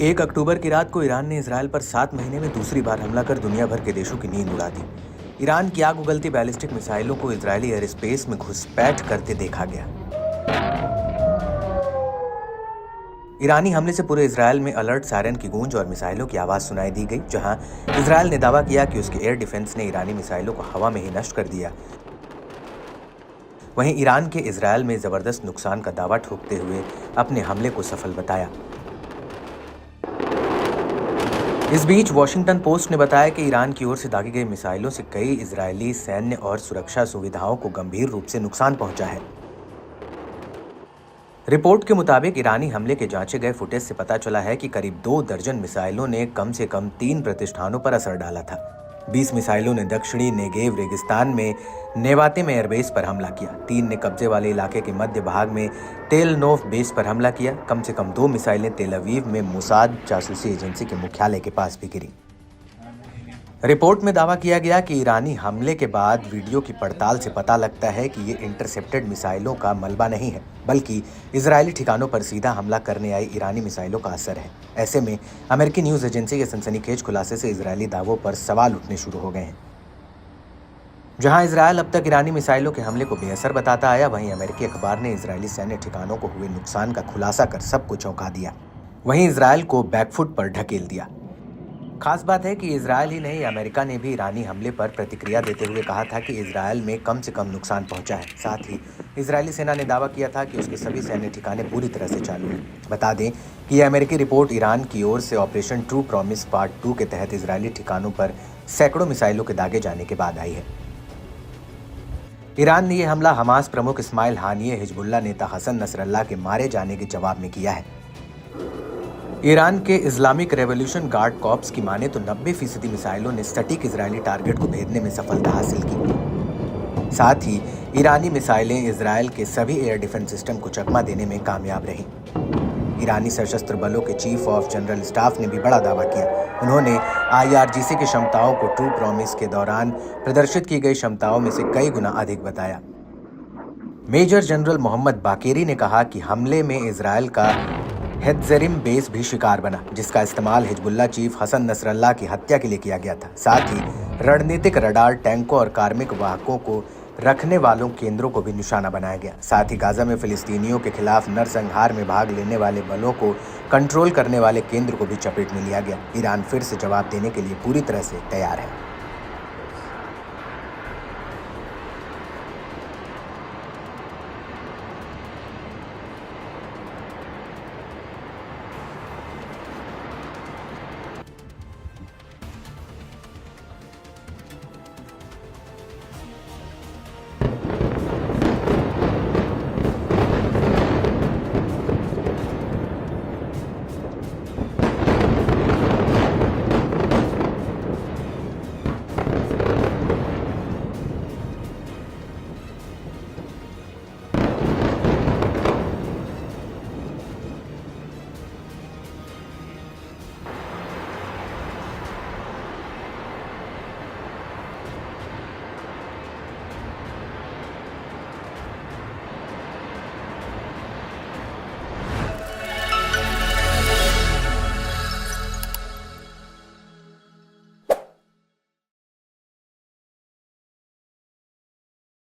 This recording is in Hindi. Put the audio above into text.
1 अक्टूबर की रात को ईरान ने इजरायल पर 7 महीने में दूसरी बार हमला कर दुनिया भर के देशों की नींद उड़ा दी। ईरान की आग उगलती बैलिस्टिक मिसाइलों को इजरायली एयर स्पेस में घुसपैठ करते देखा गया। ईरानी हमले से पूरे इजरायल में अलर्ट सायरन की गूंज और मिसाइलों की आवाज सुनाई दी गई, जहां इजरायल ने दावा किया कि उसके एयर डिफेंस ने ईरानी मिसाइलों को हवा में ही नष्ट कर दिया। वहीं ईरान के इजरायल में जबरदस्त नुकसान का दावा ठोकते हुए अपने हमले को सफल बताया। इस बीच वॉशिंगटन पोस्ट ने बताया कि ईरान की ओर से दागी गई मिसाइलों से कई इजरायली सैन्य और सुरक्षा सुविधाओं को गंभीर रूप से नुकसान पहुंचा है। रिपोर्ट के मुताबिक ईरानी हमले के जांचे गए फुटेज से पता चला है कि करीब 2 दर्जन मिसाइलों ने कम से कम 3 प्रतिष्ठानों पर असर डाला था। 20 मिसाइलों ने दक्षिणी नेगेव रेगिस्तान में नेवाते में एयरबेस पर हमला किया। 3 ने कब्जे वाले इलाके के मध्य भाग में तेल नोफ बेस पर हमला किया। कम से कम 2 मिसाइलें तेल अवीव में मोसाद जासूसी एजेंसी के मुख्यालय के पास भी गिरी। रिपोर्ट में दावा किया गया कि ईरानी हमले के बाद वीडियो की पड़ताल से पता लगता है कि ये इंटरसेप्टेड मिसाइलों का मलबा नहीं है, बल्कि इजरायली ठिकानों पर सीधा हमला करने आई ईरानी मिसाइलों का असर है। ऐसे में अमेरिकी न्यूज एजेंसी के सनसनीखेज खुलासे से इजरायली दावों पर सवाल उठने शुरू हो गए हैं। जहां इजरायल अब तक ईरानी मिसाइलों के हमले को बेअसर बताता आया, वहीं अमेरिकी अखबार ने इजरायली सैन्य ठिकानों को हुए नुकसान का खुलासा कर सबको चौंका दिया। वहीं इजरायल को बैकफुट पर ढकेल दिया। खास बात है कि इजरायल ही नहीं, अमेरिका ने भी ईरानी हमले पर प्रतिक्रिया देते हुए कहा था कि इजरायल में कम से कम नुकसान पहुंचा है। साथ ही इजरायली सेना ने दावा किया था कि उसके सभी सैन्य ठिकाने पूरी तरह से चालू हैं। बता दें कि यह अमेरिकी रिपोर्ट ईरान की ओर से ऑपरेशन ट्रू प्रॉमिस पार्ट 2 के तहत इजरायली ठिकानों पर सैकड़ों मिसाइलों के दागे जाने के बाद आई है। ईरान ने यह हमला हमास प्रमुख इस्माइल हानिये, हिजबुल्लाह नेता हसन नसरल्लाह के मारे जाने के जवाब में किया है। ईरान के इस्लामिक रेवोल्यूशन गार्ड कॉर्प्स की माने तो 90% मिसाइलों ने सटीक इजरायली टारगेट को भेदने में सफलता हासिल की। साथ ही ईरानी मिसाइलें इजरायल के सभी एयर डिफेंस सिस्टम को चकमा देने में कामयाब रहीं। ईरानी सशस्त्र बलों के चीफ ऑफ जनरल स्टाफ ने भी बड़ा दावा किया। उन्होंने IRGC की क्षमताओं को ट्रू प्रॉमिस के दौरान प्रदर्शित की गई क्षमताओं में से कई गुना अधिक बताया। मेजर जनरल मोहम्मद बाकेरी ने कहा कि हमले में इजरायल का हेत्ज़ेरिम बेस भी शिकार बना, जिसका इस्तेमाल हिजबुल्लाह चीफ हसन नसरल्लाह की हत्या के लिए किया गया था। साथ ही रणनीतिक रडार, टैंकों और कार्मिक वाहकों को रखने वालों केंद्रों को भी निशाना बनाया गया। साथ ही गाजा में फिलिस्तीनियों के खिलाफ नरसंहार में भाग लेने वाले बलों को कंट्रोल करने वाले केंद्र को भी चपेट में लिया गया। ईरान फिर से जवाब देने के लिए पूरी तरह से तैयार है।